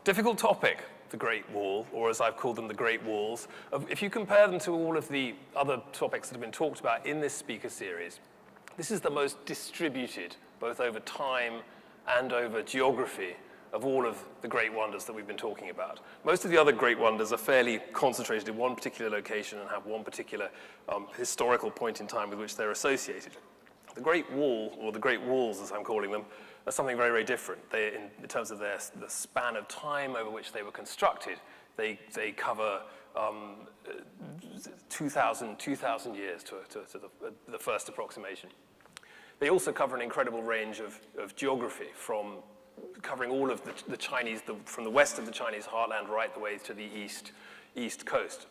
Difficult topic, the Great Wall, or as I've called them, the Great Walls. If you compare them to all of the other topics that have been talked about in this speaker series, this is the most distributed, both over time and over geography, of all of the great wonders that we've been talking about. Most of the other great wonders are fairly concentrated in one particular location and have one particular historical point in time with which they're associated. The Great Wall, or the Great Walls as I'm calling them, are something very, very different. In terms of the span of time over which they were constructed, they cover 2,000 years to the first approximation. They also cover an incredible range of geography, from covering all of the Chinese, from the west of the Chinese heartland right the way to the east coast.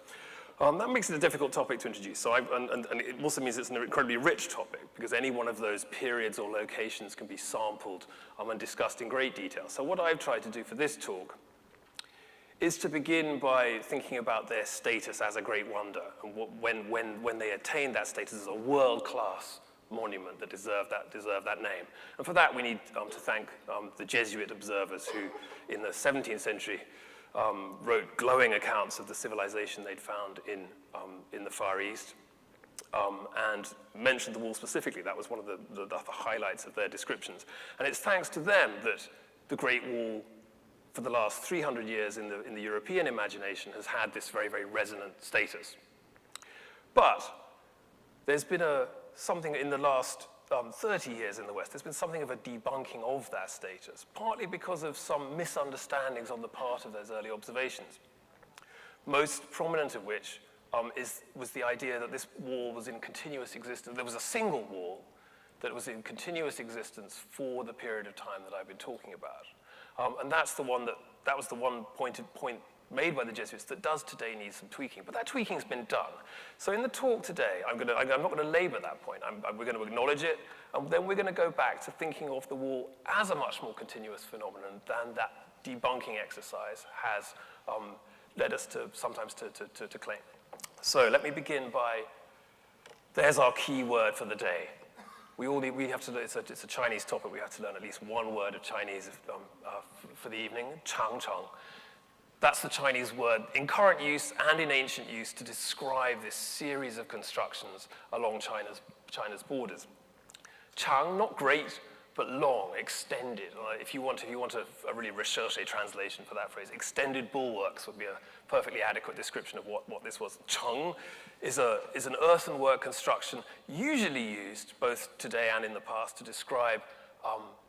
That makes it a difficult topic to introduce. So and it also means it's an incredibly rich topic, because any one of those periods or locations can be sampled and discussed in great detail. So what I've tried to do for this talk is to begin by thinking about their status as a great wonder, and when they attained that status as a world-class monument that deserved that name. And for that, we need to thank the Jesuit observers who, in the 17th century, wrote glowing accounts of the civilization they'd found in the Far East, and mentioned the wall specifically. That was one of the highlights of their descriptions. And it's thanks to them that the Great Wall, for the last 300 years in the European imagination, has had this very, very resonant status. But there's been something in the last 30 years in the West, there's been something of a debunking of that status, partly because of some misunderstandings on the part of those early observations. Most prominent of which was the idea that this wall was in continuous existence. There was a single wall that was in continuous existence for the period of time that I've been talking about. And that was the one point made by the Jesuits that does today need some tweaking, but that tweaking's been done. So in the talk today, I'm not going to labor that point. We're going to acknowledge it, and then we're going to go back to thinking of the wall as a much more continuous phenomenon than that debunking exercise has led us to sometimes to claim. So let me begin by, there's our key word for the day. We have to. It's a Chinese topic. We have to learn at least one word of Chinese for the evening. Changcheng. That's the Chinese word in current use and in ancient use to describe this series of constructions along China's borders. Chang, not great, but long, extended. If you want a really recherché translation for that phrase, extended bulwarks would be a perfectly adequate description of what this was. Cheng is an earthenwork construction usually used both today and in the past to describe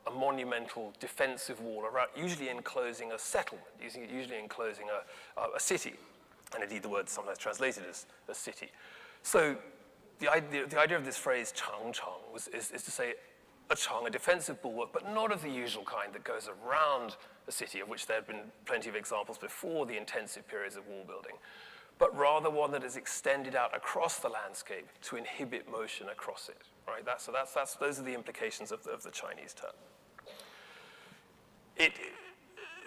a monumental defensive wall, usually enclosing a settlement, usually enclosing a city, and indeed the word is sometimes translated as a city. So the idea of this phrase changcheng is to say a defensive bulwark, but not of the usual kind that goes around a city, of which there have been plenty of examples before the intensive periods of wall building, but rather one that is extended out across the landscape to inhibit motion across it. Right? Those are the implications of the Chinese term.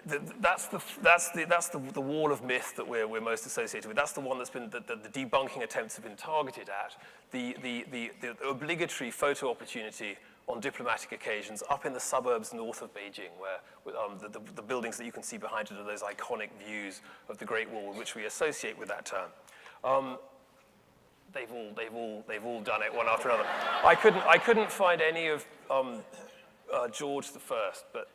That's the wall of myth that we're most associated with. That's the one that's been the debunking attempts have been targeted at. The obligatory photo opportunity on diplomatic occasions up in the suburbs north of Beijing, where the buildings that you can see behind it are those iconic views of the Great Wall, which we associate with that term. They've all done it one after another. I couldn't find any of George I, but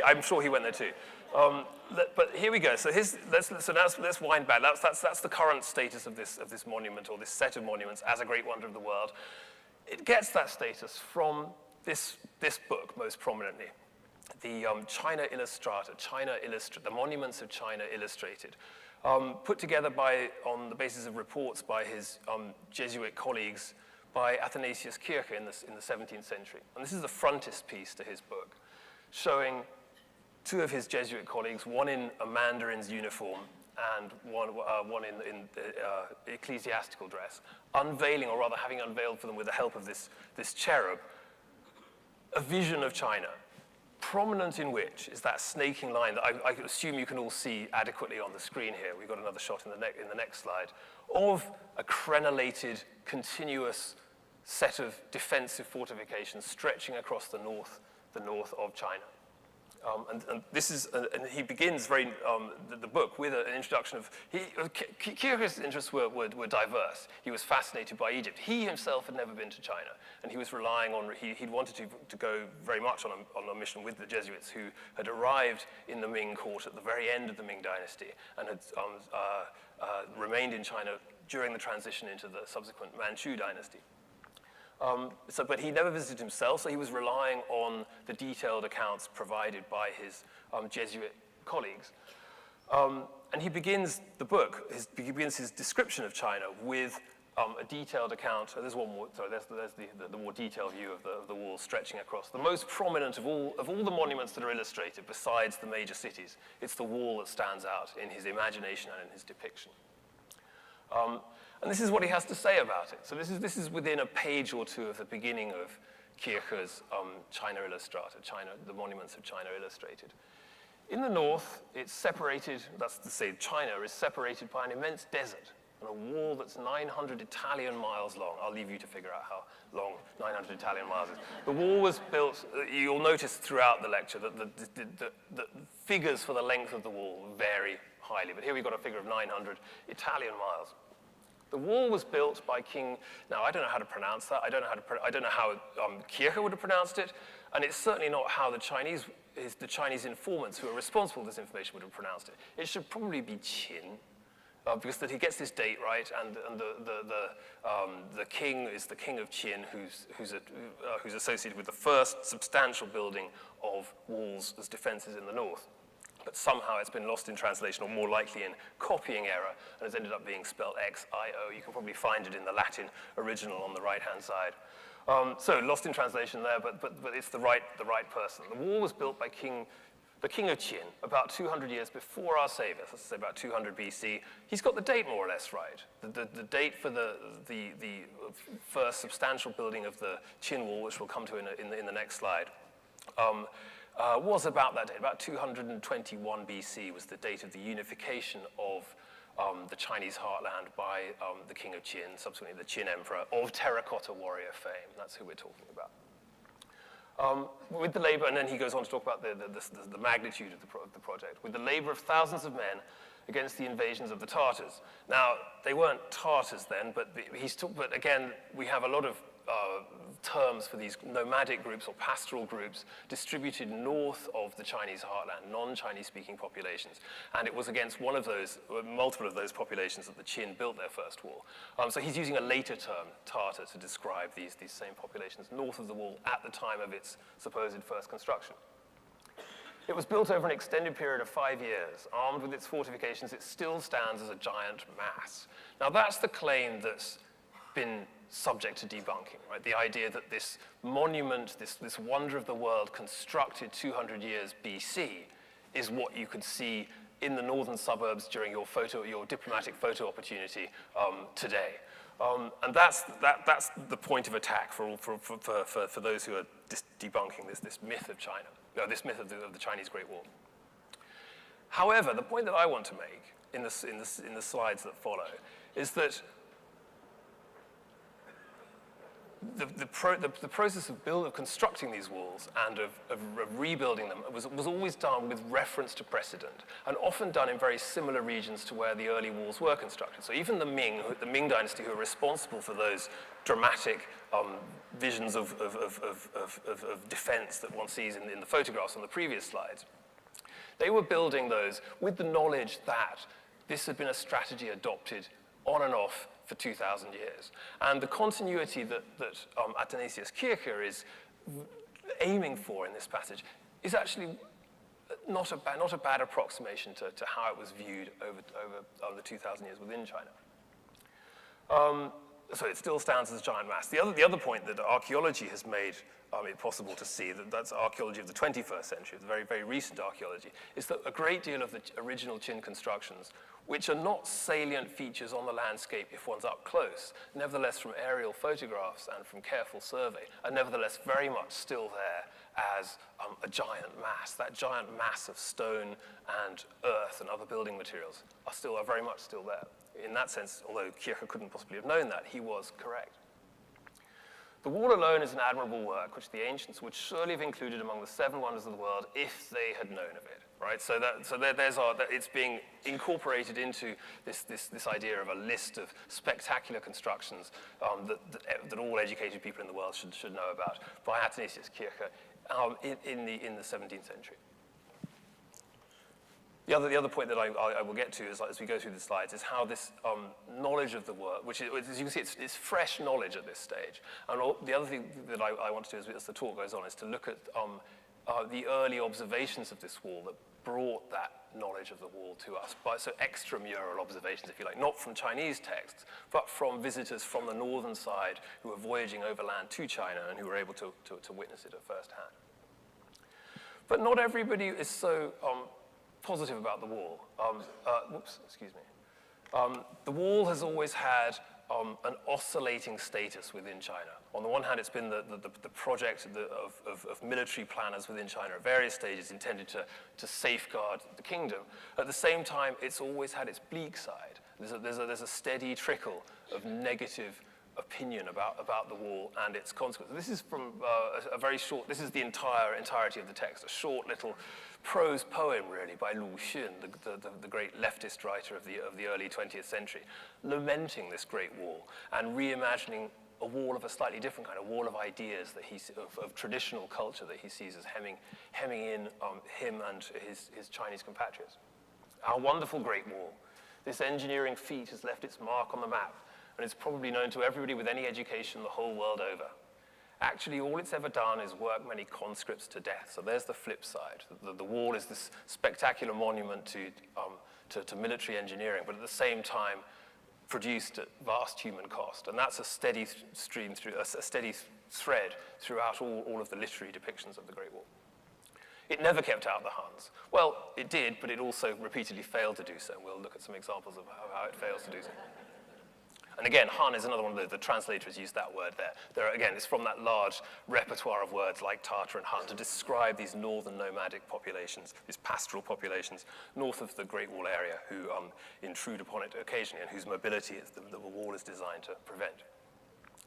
I'm sure he went there too. But here we go. So let's wind back. That's the current status of this monument, or this set of monuments as a great wonder of the world. It gets that status from this book most prominently, the China Illustrata, the Monuments of China Illustrated, put together on the basis of reports by his Jesuit colleagues, by Athanasius Kircher in the 17th century. And this is the frontispiece to his book, showing two of his Jesuit colleagues, one in a mandarin's uniform and one in ecclesiastical dress, unveiling, or rather having unveiled for them with the help of this cherub, a vision of China, prominent in which is that snaking line that I assume you can all see adequately on the screen here. We've got another shot in the next slide, of a crenellated, continuous set of defensive fortifications stretching across the north of China. And this is, and he begins the book with an introduction of, Kierkegaard's interests were diverse. He was fascinated by Egypt. He himself had never been to China, and he was relying on, he'd wanted to go very much on a mission with the Jesuits who had arrived in the Ming court at the very end of the Ming dynasty and had remained in China during the transition into the subsequent Manchu dynasty. But he never visited himself, so he was relying on the detailed accounts provided by his Jesuit colleagues. And he begins the book, he begins his description of China with a detailed account. There's one more, sorry, there's the more detailed view of the wall stretching across. The most prominent of all the monuments that are illustrated, besides the major cities, it's the wall that stands out in his imagination and in his depiction. And this is what he has to say about it. So this is within a page or two of the beginning of Kierkegaard's China Illustrata, the Monuments of China Illustrated. In the north, it's separated, that's to say China is separated by an immense desert and a wall that's 900 Italian miles long. I'll leave you to figure out how long 900 Italian miles is. The wall was built, you'll notice throughout the lecture that the figures for the length of the wall vary highly, but here we've got a figure of 900 Italian miles. The wall was built by King, now I don't know how to pronounce that, I don't know how Kierkegaard would have pronounced it, and it's certainly not how the Chinese informants who are responsible for this information would have pronounced it. It should probably be Qin, because that he gets this date right, and the king is the king of Qin, who's associated with the first substantial building of walls as defenses in the north. But somehow it's been lost in translation, or more likely in copying error, and has ended up being spelled X-I-O. You can probably find it in the Latin original on the right-hand side. So lost in translation there, but it's the right person. The wall was built by the king of Qin about 200 years before our Savior, let's say about 200 BC. He's got the date more or less right. The date for the first substantial building of the Qin wall, which we'll come to in the next slide, was about that date. About 221 BC was the date of the unification of the Chinese heartland by the king of Qin, subsequently the Qin emperor, of terracotta warrior fame. That's who we're talking about. With the labor, and then he goes on to talk about the magnitude of the project, with the labor of thousands of men against the invasions of the Tartars. Now, they weren't Tartars then, but again, we have a lot of terms for these nomadic groups or pastoral groups distributed north of the Chinese heartland, non-Chinese speaking populations. And it was against one of those, multiple of those populations that the Qin built their first wall. So he's using a later term, Tartar, to describe these same populations north of the wall at the time of its supposed first construction. It was built over an extended period of 5 years. Armed with its fortifications, it still stands as a giant mass. Now that's the claim that's been subject to debunking, right? The idea that this monument, this wonder of the world constructed 200 years BC is what you could see in the northern suburbs during your diplomatic photo opportunity today. And that's the point of attack for those who are debunking this myth of China, this myth of the Chinese Great Wall. However, the point that I want to make in the slides that follow is that the process of constructing these walls and of rebuilding them was always done with reference to precedent, and often done in very similar regions to where the early walls were constructed. So even the Ming dynasty, who are responsible for those dramatic visions of defense that one sees in the photographs on the previous slides, they were building those with the knowledge that this had been a strategy adopted on and off for 2,000 years. And the continuity that Athanasius Kircher is aiming for in this passage is actually not a bad approximation to how it was viewed over the 2,000 years within China. So it still stands as a giant mass. The other point that archaeology has made it possible to see, that's archaeology of the 21st century, the very, very recent archaeology, is that a great deal of the original Qin constructions, which are not salient features on the landscape if one's up close, nevertheless from aerial photographs and from careful survey, are nevertheless very much still there as a giant mass. That giant mass of stone and earth and other building materials are very much still there. In that sense, although Kircher couldn't possibly have known that, he was correct. The wall alone is an admirable work, which the ancients would surely have included among the 7 wonders of the world if they had known of it, right? So it's being incorporated into this idea of a list of spectacular constructions that all educated people in the world should know about by Athanasius Kircher in the 17th century. The other point that I will get to as we go through the slides is how this knowledge of the work, which is, as you can see, it's fresh knowledge at this stage. And the other thing that I want to do as the talk goes on is to look at the early observations of this wall that brought that knowledge of the wall to us. So extramural observations, if you like, not from Chinese texts, but from visitors from the northern side who were voyaging overland to China and who were able to witness it at first hand. But not everybody is so positive about the wall. The wall has always had an oscillating status within China. On the one hand, it's been the project of military planners within China at various stages intended to safeguard the kingdom. At the same time, it's always had its bleak side. There's a steady trickle of negative opinion about the wall and its consequences. This is from a very short, this is the entirety of the text, a short little prose poem, really, by Lu Xun, the great leftist writer of the early 20th century, lamenting this great wall and reimagining a wall of a slightly different kind, a wall of ideas that of traditional culture that he sees as hemming in him and his Chinese compatriots. Our wonderful Great Wall. This engineering feat has left its mark on the map, and it's probably known to everybody with any education the whole world over. Actually, all it's ever done is work many conscripts to death. So there's the flip side. The wall is this spectacular monument to military engineering, but at the same time produced at vast human cost. And that's a steady stream a steady thread throughout all of the literary depictions of the Great Wall. It never kept out the Huns. Well, it did, but it also repeatedly failed to do so. We'll look at some examples of how it fails to do so. And again, Han is another one of the translators used that word there. Again, it's from that large repertoire of words like Tartar and Hun to describe these northern nomadic populations, these pastoral populations north of the Great Wall area who intrude upon it occasionally and whose mobility the wall is designed to prevent.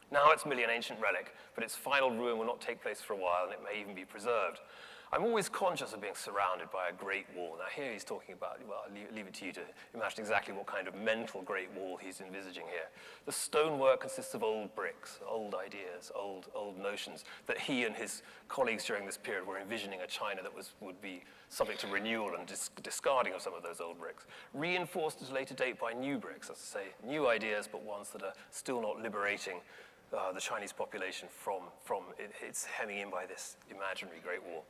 Now it's merely an ancient relic, but its final ruin will not take place for a while and it may even be preserved. I'm always conscious of being surrounded by a great wall. Now here he's talking about, well, I'll leave it to you to imagine exactly what kind of mental great wall he's envisaging here. The stonework consists of old bricks, old ideas, old notions that he and his colleagues during this period were envisioning a China that would be subject to renewal and discarding of some of those old bricks. Reinforced at a later date by new bricks, as I say, new ideas, but ones that are still not liberating the Chinese population from its hemming in by this imaginary great wall.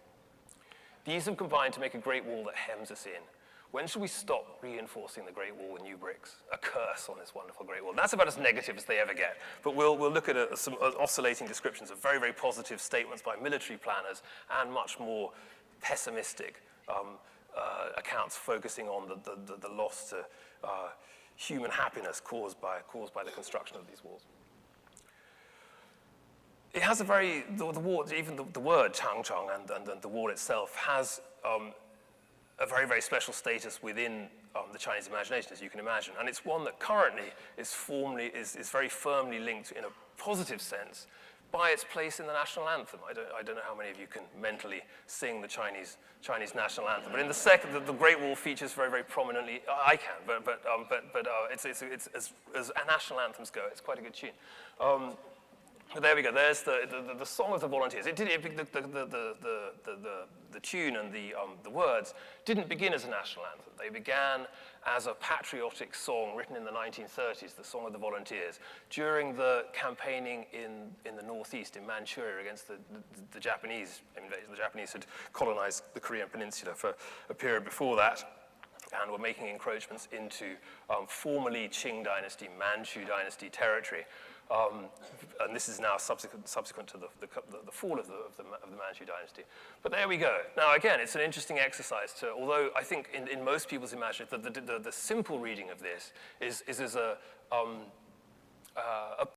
These have combined to make a great wall that hems us in. When should we stop reinforcing the Great Wall with new bricks? A curse on this wonderful Great Wall. And that's about as negative as they ever get. But we'll look at some oscillating descriptions of very, very positive statements by military planners and much more pessimistic accounts focusing on the loss to human happiness caused by the construction of these walls. It has the wall, even the word Changchong and the wall itself has a very, very special status within the Chinese imagination, as you can imagine. And it's one that currently is very firmly linked in a positive sense by its place in the national anthem. I don't know how many of you can mentally sing the Chinese national anthem, but in the second, the Great Wall features very, very prominently. I can, but it's as national anthems go, it's quite a good tune. But there we go. There's the Song of the Volunteers. The tune and the words didn't begin as a national anthem. They began as a patriotic song written in the 1930s, the Song of the Volunteers, during the campaigning in the northeast in Manchuria against the Japanese invasion. The Japanese had colonized the Korean peninsula for a period before that and were making encroachments into formerly Qing dynasty, Manchu dynasty territory. And this is now subsequent to the fall of the Manchu dynasty. But there we go. Now again, it's an interesting exercise although I think in most people's imagination, the simple reading of this is as a